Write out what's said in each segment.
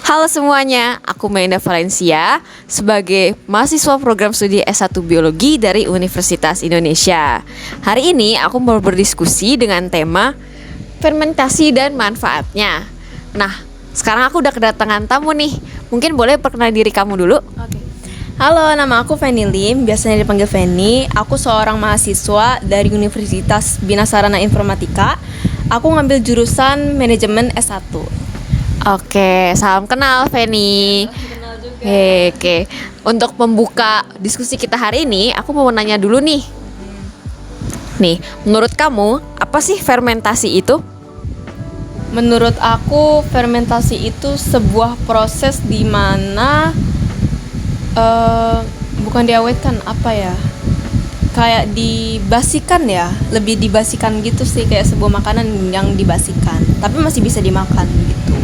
Halo semuanya, aku Melinda Valencia sebagai mahasiswa program studi S1 Biologi dari Universitas Indonesia. Hari ini aku mau berdiskusi dengan tema fermentasi dan manfaatnya. Nah, sekarang aku udah kedatangan tamu nih. Mungkin boleh perkenalkan diri kamu dulu? Oke. Halo, nama aku Feni Lim, biasanya dipanggil Feni. Aku seorang mahasiswa dari Universitas Bina Sarana Informatika. Aku ngambil jurusan manajemen S1. Oke, salam kenal Feni. Kenal juga. Oke. Untuk membuka diskusi kita hari ini, aku mau nanya dulu nih. Nih, menurut kamu apa sih fermentasi itu? Menurut aku, fermentasi itu sebuah proses di mana bukan diawetkan, apa ya? Kayak dibasikan ya, lebih dibasikan gitu sih, kayak sebuah makanan yang dibasikan, tapi masih bisa dimakan gitu.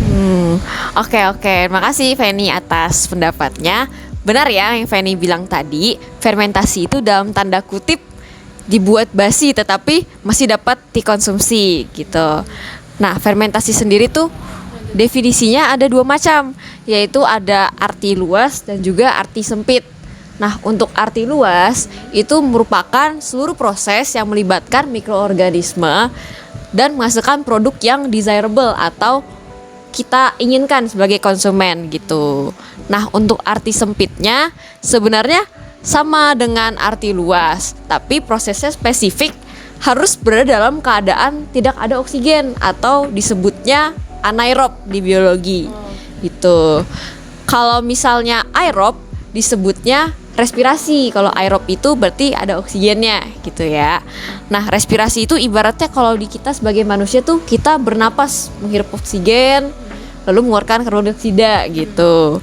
Oke. Makasih Feni atas pendapatnya. Benar ya yang Feni bilang tadi, fermentasi itu dalam tanda kutip dibuat basi tetapi masih dapat dikonsumsi gitu. Nah, fermentasi sendiri tuh definisinya ada dua macam, yaitu ada arti luas dan juga arti sempit. Nah, untuk arti luas itu merupakan seluruh proses yang melibatkan mikroorganisme dan menghasilkan produk yang desirable atau kita inginkan sebagai konsumen gitu. Nah, untuk arti sempitnya sebenarnya sama dengan arti luas, tapi prosesnya spesifik harus berada dalam keadaan tidak ada oksigen atau disebutnya anaerob di biologi. Gitu. Kalau misalnya aerob disebutnya respirasi. Kalau aerob itu berarti ada oksigennya gitu ya. Nah, respirasi itu ibaratnya kalau di kita sebagai manusia tuh kita bernapas, menghirup oksigen lalu mengeluarkan karbon dioksida gitu.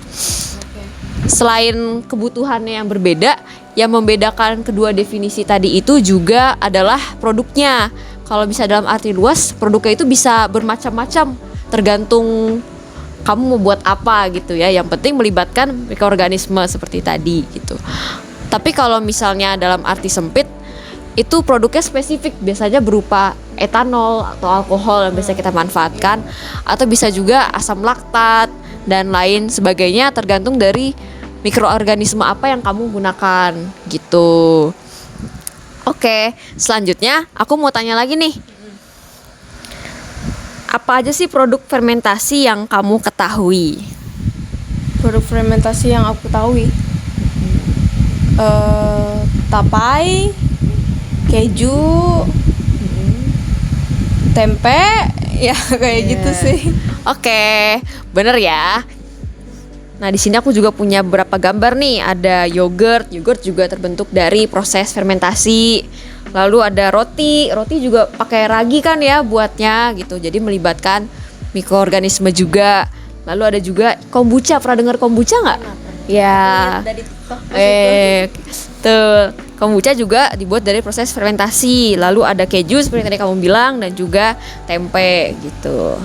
Selain kebutuhannya yang berbeda, yang membedakan kedua definisi tadi itu juga adalah produknya. Kalau bisa dalam arti luas, produknya itu bisa bermacam-macam, tergantung kamu mau buat apa gitu ya. Yang penting melibatkan mikroorganisme seperti tadi gitu. Tapi kalau misalnya dalam arti sempit, itu produknya spesifik, biasanya berupa etanol atau alkohol yang biasa kita manfaatkan, atau bisa juga asam laktat dan lain sebagainya, tergantung dari mikroorganisme apa yang kamu gunakan gitu. Oke, selanjutnya aku mau tanya lagi nih. Apa aja sih produk fermentasi yang kamu ketahui? Produk fermentasi yang aku ketahui, tapai, keju, tempe, ya kayak gitu sih. Oke, bener ya. Nah, di sini aku juga punya beberapa gambar nih. Ada yogurt juga terbentuk dari proses fermentasi. Lalu ada roti juga pakai ragi kan ya buatnya gitu. Jadi melibatkan mikroorganisme juga. Lalu ada juga kombucha. Pernah dengar kombucha nggak? Ya. Dari TikTok. Tuh, kombucha juga dibuat dari proses fermentasi. Lalu ada keju seperti tadi kamu bilang dan juga tempe gitu.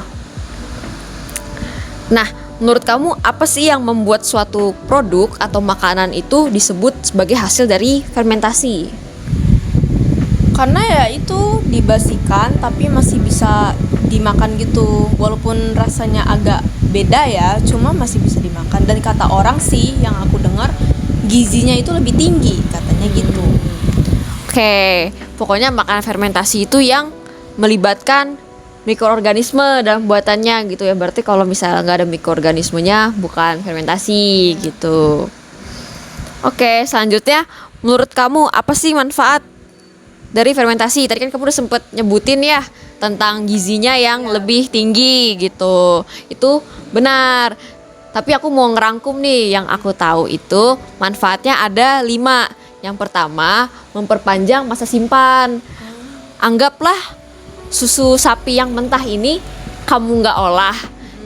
Nah, menurut kamu apa sih yang membuat suatu produk atau makanan itu disebut sebagai hasil dari fermentasi? Karena ya itu dibasikan tapi masih bisa dimakan gitu. Walaupun rasanya agak beda ya, cuma masih bisa dimakan. Dan kata orang sih yang aku dengar, gizinya itu lebih tinggi katanya gitu. Oke, pokoknya makanan fermentasi itu yang melibatkan mikroorganisme dalam buatannya gitu ya. Berarti kalau misalnya nggak ada mikroorganismenya bukan fermentasi gitu. Oke, selanjutnya menurut kamu apa sih manfaat dari fermentasi? Tadi kan kamu udah sempet nyebutin ya tentang gizinya yang lebih tinggi gitu. Itu benar. Tapi aku mau ngerangkum nih, yang aku tahu itu manfaatnya ada 5. Yang pertama, memperpanjang masa simpan. Anggaplah susu sapi yang mentah ini kamu nggak olah,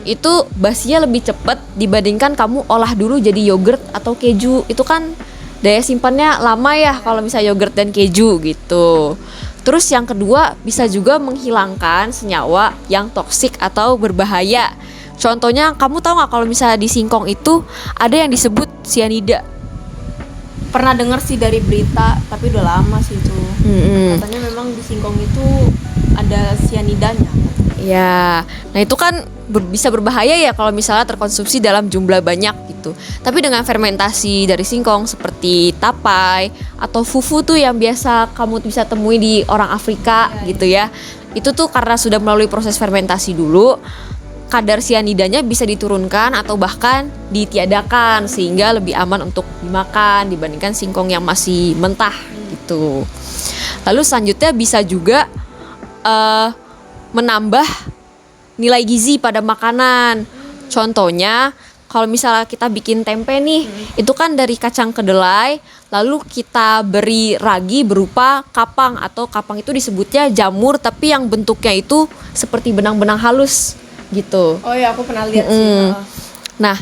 itu basinya lebih cepat dibandingkan kamu olah dulu jadi yogurt atau keju. Itu kan daya simpannya lama ya kalau misalnya yogurt dan keju gitu. Terus yang kedua, bisa juga menghilangkan senyawa yang toksik atau berbahaya. Contohnya, kamu tahu nggak kalau misalnya di singkong itu ada yang disebut sianida? Pernah dengar sih dari berita, tapi udah lama sih itu. Katanya memang di singkong itu ada sianidanya. Ya, nah itu kan bisa berbahaya ya kalau misalnya terkonsumsi dalam jumlah banyak gitu. Tapi dengan fermentasi dari singkong seperti tapai atau fufu tuh yang biasa kamu bisa temui di orang Afrika gitu ya. Itu tuh karena sudah melalui proses fermentasi dulu, kadar sianidanya bisa diturunkan atau bahkan ditiadakan sehingga lebih aman untuk dimakan dibandingkan singkong yang masih mentah gitu. Lalu selanjutnya bisa juga menambah nilai gizi pada makanan. Contohnya kalau misalnya kita bikin tempe nih, itu kan dari kacang kedelai, lalu kita beri ragi berupa kapang, atau kapang itu disebutnya jamur tapi yang bentuknya itu seperti benang-benang halus gitu. Oh ya, aku pernah lihat sih. Nah,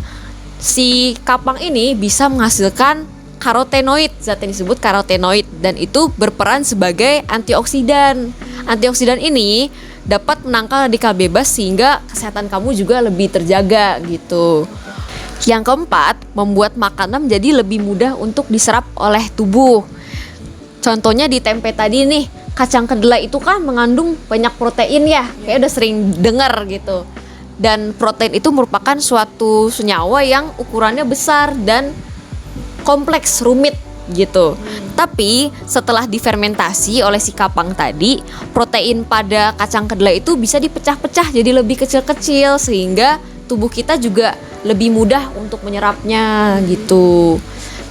si kapang ini bisa menghasilkan karotenoid, zat yang disebut karotenoid, dan itu berperan sebagai antioksidan. Antioksidan ini dapat menangkal radikal bebas sehingga kesehatan kamu juga lebih terjaga gitu. Yang keempat, membuat makanan menjadi lebih mudah untuk diserap oleh tubuh. Contohnya di tempe tadi nih, kacang kedelai itu kan mengandung banyak protein ya, kayak udah sering dengar gitu. Dan protein itu merupakan suatu senyawa yang ukurannya besar dan kompleks, rumit gitu. Tapi setelah difermentasi oleh si kapang tadi, protein pada kacang kedelai itu bisa dipecah-pecah jadi lebih kecil-kecil sehingga tubuh kita juga lebih mudah untuk menyerapnya gitu.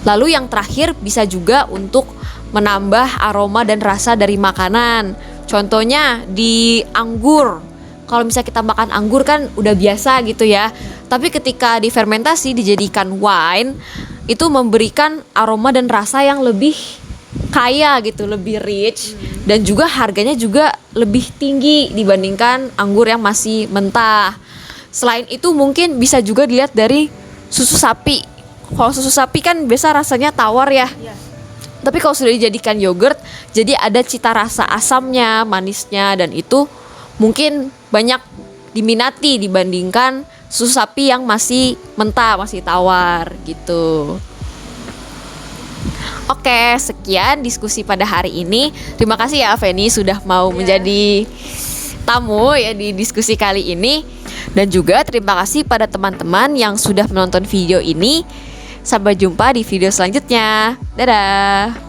Lalu yang terakhir bisa juga untuk menambah aroma dan rasa dari makanan. Contohnya di anggur. Kalau misalnya kita makan anggur kan udah biasa gitu ya. Tapi ketika difermentasi dijadikan wine, itu memberikan aroma dan rasa yang lebih kaya gitu, lebih rich, dan juga harganya juga lebih tinggi dibandingkan anggur yang masih mentah. Selain itu mungkin bisa juga dilihat dari susu sapi. Kalau susu sapi kan biasa rasanya tawar ya. Tapi kalau sudah dijadikan yogurt, jadi ada cita rasa asamnya, manisnya, dan itu mungkin banyak diminati dibandingkan susu sapi yang masih mentah, masih tawar gitu. Oke, sekian diskusi pada hari ini. Terima kasih ya Feni sudah mau menjadi tamu ya di diskusi kali ini. Dan juga terima kasih pada teman-teman yang sudah menonton video ini. Sampai jumpa di video selanjutnya. Dadah.